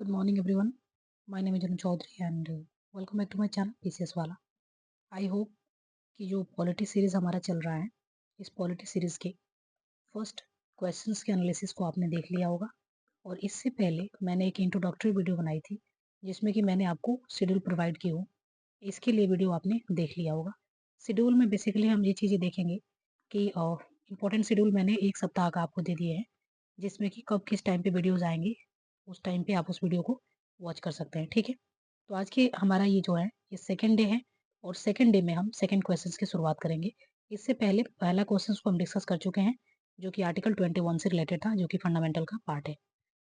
Good morning, everyone. My name is Janu Chaudhary and welcome back to my channel PCS वाला. I hope कि जो polity series हमारा चल रहा है इस पॉलिटी सीरीज के फर्स्ट क्वेश्चंस के एनालिसिस को आपने देख लिया होगा और इससे पहले मैंने एक इंट्रोडक्टरी वीडियो बनाई थी जिसमें कि मैंने आपको शेड्यूल प्रोवाइड की हूँ. इसके लिए वीडियो आपने देख लिया होगा. शेड्यूल में बेसिकली हम ये चीज़ें देखेंगे कि इम्पोर्टेंट शेड्यूल मैंने एक सप्ताह का आपको दे दिए हैं जिसमें कि कब किस टाइम पे वीडियोज़ आएँगी, उस टाइम पे आप उस वीडियो को वॉच कर सकते हैं, ठीक है? तो आज के हमारा ये जो है, ये सेकंड डे है और सेकंड डे में हम सेकंड क्वेश्चंस की शुरुआत करेंगे। इससे पहले पहला क्वेश्चंस को हम डिस्कस कर चुके हैं, जो कि आर्टिकल 21 से रिलेटेड था, जो कि फंडामेंटल का पार्ट है,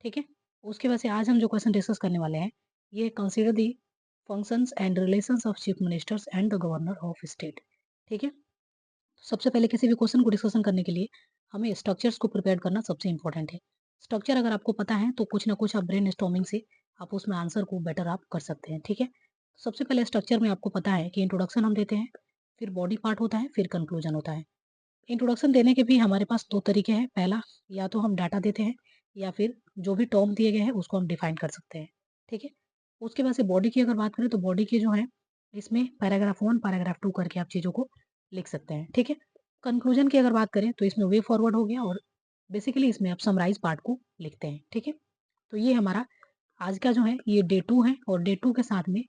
ठीक है? उसके वजह से आज हम जो क्वेश्चन डिस्कस करने वाले हैं, ये consider the functions and relations of chief ministers and the governor of state, ठीक है? सबसे पहले किसी भी क्वेश्चन को डिस्कशन करने के लिए हमें स्ट्रक्चर्स को प्रिपेयर करना सबसे इम्पोर्टेंट है. स्ट्रक्चर अगर आपको पता है तो कुछ ना कुछ आप ब्रेनस्टॉर्मिंग से आप उसमें आंसर को बेटर आप कर सकते हैं, ठीक है? सबसे पहले स्ट्रक्चर में आपको पता है कि इंट्रोडक्शन हम देते हैं, फिर बॉडी पार्ट होता है, फिर कंक्लूजन होता है. इंट्रोडक्शन देने के भी हमारे पास 2 तरीके हैं. पहला, या तो हम डाटा देते हैं या फिर जो भी टर्म दिए गए हैं उसको हम डिफाइन कर सकते हैं, ठीक है? उसके बाद से बॉडी की अगर बात करें तो बॉडी के जो है इसमें पैराग्राफ 1, पैराग्राफ 2 करके आप चीज़ों को लिख सकते हैं, ठीक है? कंक्लूजन की अगर बात करें तो इसमें वे फॉरवर्ड हो गया और बेसिकली इसमें आप समराइज़ पार्ट को लिखते हैं, ठीक है? तो ये हमारा आज का जो है ये डे 2 है और डे 2 के साथ में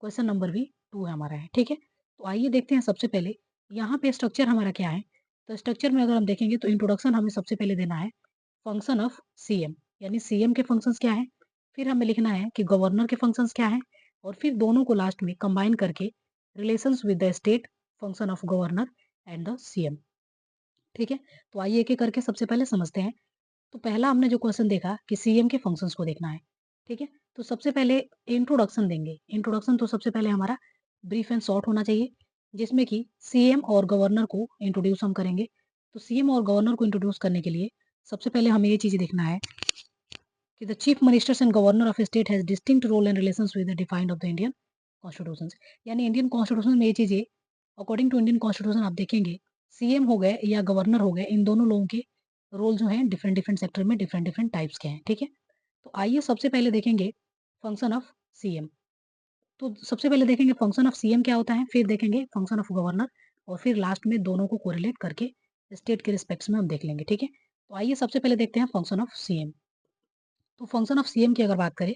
क्वेश्चन नंबर भी 2 है हमारा है, ठीक है? तो आइए देखते हैं सबसे पहले यहाँ पे स्ट्रक्चर हमारा क्या है? तो स्ट्रक्चर में अगर हम देखेंगे तो इंट्रोडक्शन हमें सबसे पहले देना है फंक्शन ऑफ सीएम, यानी सीएम के फंक्शंस क्या हैं? फिर हमें लिखना है कि गवर्नर के फंक्शंस क्या हैं? और फिर दोनों को लास्ट में कंबाइन करके relations with the state, function of governor and the CM, ठीक है? तो आइए एक-एक करके सबसे पहले समझते हैं. तो पहला हमने जो क्वेश्चन देखा कि सीएम के फंक्शंस को देखना है, ठीक है? तो सबसे पहले इंट्रोडक्शन देंगे. इंट्रोडक्शन तो सबसे पहले हमारा ब्रीफ एंड शॉर्ट होना चाहिए, जिसमें कि सीएम और गवर्नर को इंट्रोड्यूस हम करेंगे. तो सीएम और गवर्नर को इंट्रोड्यूस करने के लिए सबसे पहले हमें ये चीज़ें देखना है कि the chief ministers and governor of state has distinct role and relations with the defined of the Indian constitution. यानी इंडियन कॉन्स्टिट्यूशन में ये चीज़ें अकॉर्डिंग टू इंडियन कॉन्स्टिट्यूशन आप देखेंगे, सीएम हो गए या गवर्नर हो गए, इन दोनों लोगों के रोल जो हैं डिफरेंट डिफरेंट सेक्टर में डिफरेंट डिफरेंट टाइप्स के हैं, ठीक है? तो आइए सबसे पहले देखेंगे फंक्शन ऑफ सीएम. तो सबसे पहले देखेंगे फंक्शन ऑफ सीएम क्या होता है, फिर देखेंगे फंक्शन ऑफ गवर्नर और फिर लास्ट में दोनों को कोरिलेट करके स्टेट के रिस्पेक्ट्स में हम देख लेंगे, ठीक है? तो आइए सबसे पहले देखते हैं फंक्शन ऑफ सीएम. तो फंक्शन ऑफ सीएम की अगर बात करें,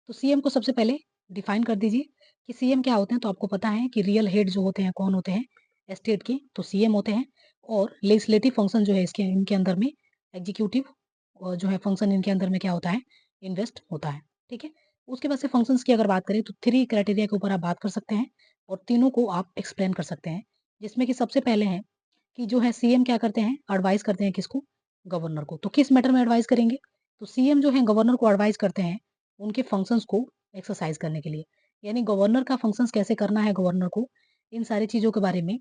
तो सीएम को सबसे पहले डिफाइन कर दीजिए कि सीएम क्या होते हैं. तो आपको पता है कि रियल हेड जो होते हैं कौन होते हैं स्टेट के, तो सीएम होते हैं. और लेजिस्लेटिव फंक्शन जो है इसके इनके अंदर में एग्जीक्यूटिव जो है फंक्शन इनके अंदर में क्या होता है, इन्वेस्ट होता है, ठीक है? उसके बाद से फंक्शंस की अगर बात करें तो 3 क्राइटेरिया के ऊपर आप बात कर सकते हैं और तीनों को आप एक्सप्लेन कर सकते हैं. जिसमें कि सबसे पहले है कि जो है सीएम क्या करते हैं, एडवाइस करते हैं किसको, गवर्नर को. तो किस मैटर में एडवाइस करेंगे, तो सीएम जो है गवर्नर को एडवाइस करते हैं उनके फंक्शंस को एक्सरसाइज करने के लिए. यानी गवर्नर का फंक्शंस कैसे करना है गवर्नर को, इन सारी चीज़ों के बारे में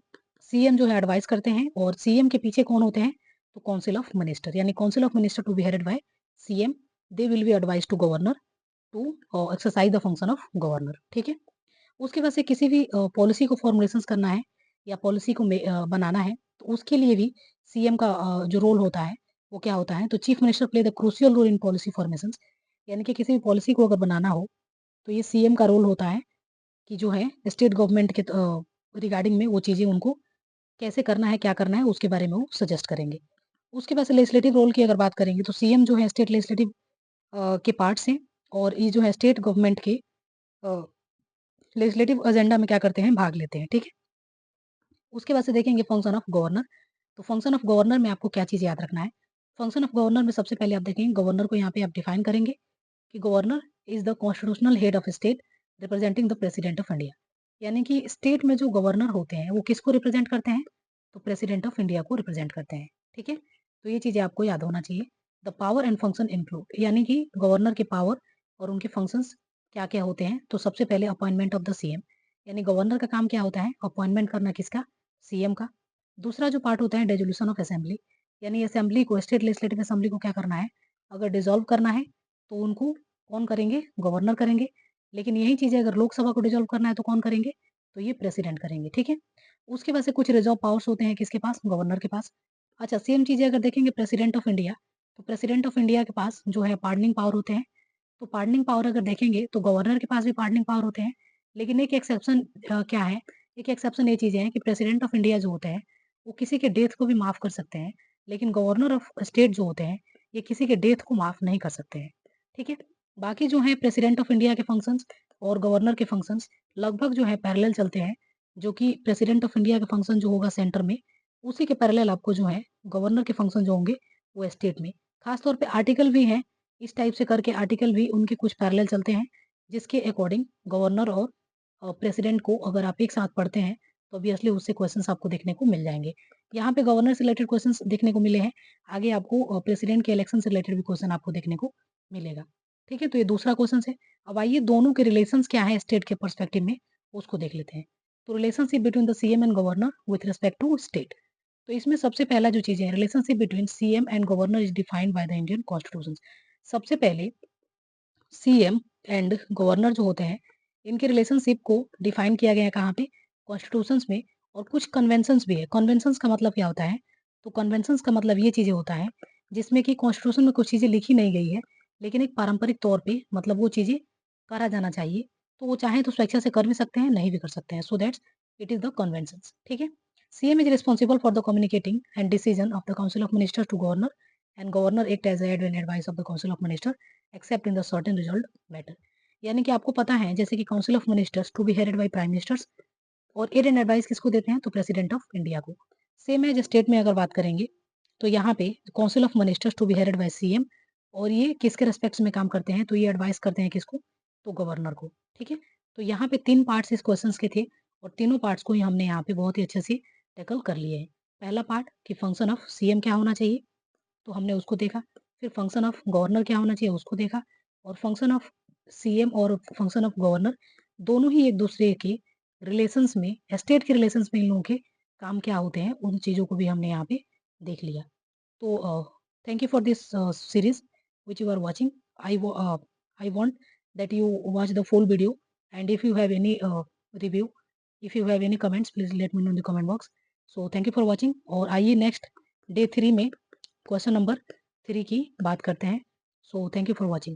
सीएम जो है एडवाइस करते हैं. और सीएम के पीछे कौन होते हैं, तो काउंसिल ऑफ मिनिस्टर, यानी council of minister to be headed by CM. They will be advise to governor to exercise the function of governor, ठीक है? उसके बाद से किसी भी पॉलिसी को फॉर्मुलेशंस करना है या पॉलिसी को बनाना है, तो उसके लिए भी सीएम का जो रोल होता है, वो क्या होता है, तो chief minister play the crucial role in policy formations. यानी कि किसी भी पॉलिसी को अगर बनाना हो, तो ये सीएम का रोल होता है कि जो है स्टेट गवर्नमेंट के रिगार्डिंग में वो चीज़ें उनको कैसे करना है, क्या करना है, उसके बारे में वो सजेस्ट करेंगे. उसके बाद से लेजिस्लेटिव रोल की अगर बात करेंगे, तो सीएम जो है स्टेट लेजिस्लेटिव के पार्ट्स हैं और ये जो है स्टेट गवर्नमेंट के अ, लेजिस्लेटिव एजेंडा में क्या करते हैं, भाग लेते हैं, ठीक है? उसके बाद से देखेंगे फंक्शन ऑफ गवर्नर. तो फंक्शन ऑफ गवर्नर में आपको क्या चीज़ याद रखना है, फंक्शन ऑफ गवर्नर में सबसे पहले आप देखेंगे गवर्नर को यहाँ पे आप डिफाइन करेंगे कि governor is the constitutional head of state representing the president of India. यानी कि स्टेट में जो गवर्नर होते हैं वो किसको रिप्रेजेंट करते हैं, तो प्रेसिडेंट ऑफ इंडिया को रिप्रेजेंट करते हैं, ठीक है? तो ये चीज़ें आपको याद होना चाहिए. The power and function include, यानी कि गवर्नर के पावर और उनके फंक्शंस क्या-क्या होते हैं. तो सबसे पहले अपॉइंटमेंट ऑफ द सीएम, यानी गवर्नर का काम क्या होता है, अपॉइंटमेंट करना किसका, सीएम का. दूसरा जो पार्ट होता है डिसोल्यूशन ऑफ असेंबली, यानी असेंबली को स्टेट लेजिस्लेटिव असेंबली को क्या करना है, अगर डिसॉल्व करना है तो उनको कौन करेंगे, गवर्नर करेंगे. लेकिन यही चीज़ें अगर लोकसभा को डिसॉल्व करना है तो कौन करेंगे, तो ये प्रेसिडेंट करेंगे, ठीक है? उसके बाद से कुछ रिजर्व पावर्स होते हैं किसके पास, गवर्नर के पास. अच्छा, सेम चीज़ें अगर देखेंगे प्रेसिडेंट ऑफ इंडिया, तो प्रेसिडेंट ऑफ इंडिया के पास जो है पार्डनिंग पावर होते हैं. तो पार्डनिंग पावर अगर देखेंगे तो गवर्नर के पास भी पार्डनिंग पावर होते हैं, लेकिन एक एक्सेप्शन क्या है, एक एक्सेप्शन ये चीज़ें हैं कि प्रेसिडेंट ऑफ इंडिया जो होते हैं, वो किसी के डेथ को भी माफ़ कर सकते हैं, लेकिन गवर्नर ऑफ स्टेट जो होते हैं, ये किसी के डेथ को माफ़ नहीं कर सकते हैं, ठीक है? बाकी जो है प्रेसिडेंट ऑफ इंडिया के फंक्शंस और गवर्नर के फंक्शंस लगभग जो है पैरेलल चलते हैं, जो कि प्रेसिडेंट ऑफ इंडिया का फंक्शन जो होगा सेंटर में, उसी के पैरेलल आपको जो है गवर्नर के फंक्शन जो होंगे, वो स्टेट में। खास तौर पे आर्टिकल भी हैं, इस टाइप से करके आर्टिकल भी उनके कुछ पैरेलल चलते हैं, जिसके अकॉर्डिंग गवर्नर और प्रेसिडेंट को अगर आप एक साथ पढ़ते हैं, तो ऑब्वियसली उससे क्वेश्चंस आपको देखने को मिल जाएँगे। यहाँ पे गवर्नर से रिलेटेड क्वेश्चंस देखने को मिले हैं, आगे आपको प्रेसिडेंट के इलेक्शन से रिलेटेड भी क्वेश्चन आपको देखने को मिलेगा। ठीक है? तो ये दूसरा क्वेश्चन है। अब आइए दोनों के रिलेशंस क्या हैं स्टेट के पर्सपेक्टिव में, उसको देख लेते हैं। तो relationship between the CM and governor with respect to state. तो इसमें सबसे पहला जो चीज़ है, relationship between CM and governor is defined by the Indian constitution. सबसे पहले सीएम एंड गवर्नर जो होते हैं, इनके रिलेशनशिप को डिफाइन किया गया है कहाँ पे? कॉन्स्टिट्यूशंस में, और कुछ कन्वेंशंस भी है। कन्वेंशंस का मतलब क्या होता है? तो कन्वेंशंस का मतलब ये चीज़ें होता है, जिसमें कि कॉन्स्टिट्यूशन में कुछ चीज़ें लिखी नहीं गई है, लेकिन एक पारंपरिक तौर पे मतलब वो चीज़ें करा जाना चाहिए। तो वो चाहें तो स्वेच्छा से कर भी सकते हैं, नहीं भी कर सकते हैं। So that's it is the conventions, ठीक है? CM is responsible for the communicating and decision of the council of ministers to governor, and governor act as head and advise of the council of minister except in the certain result matter. यानी कि आपको पता है जैसे कि council of ministers to be headed by prime ministers, और aid and advise किसको देते हैं? तो प्रेसिडेंट ऑफ इंडिया को। सेम है, जो स्टेट में अगर बात करेंगे तो यहाँ पे council of ministers to be headed by CM, और ये किसके रिस्पेक्ट्स में काम करते हैं? तो ये एडवाइस करते हैं किसको? तो गवर्नर को, ठीक है? तो यहाँ पे 3 पार्ट्स इस क्वेश्चंस के थे, और तीनों पार्ट्स को ही हमने यहाँ पे बहुत ही अच्छे से टैकल कर लिए हैं। पहला पार्ट कि फंक्शन ऑफ सीएम क्या होना चाहिए, तो हमने उसको देखा। फिर फंक्शन ऑफ गवर्नर क्या होना चाहिए, उसको देखा। और फंक्शन ऑफ सीएम और फंक्शन ऑफ गवर्नर दोनों ही एक-दूसरे के रिलेशंस में, स्टेट के रिलेशंस में इन लोगों के काम क्या होते हैं, उन चीज़ों को भी हमने यहाँ पे देख लिया। तो thank you for this series which you are watching. I वो I want that you watch the full video, and if you have any review, if you have any comments, please let me know in the comment box. So thank you for watching, और आइए next day 3 में question number 3 की बात करते हैं। So thank you for watching.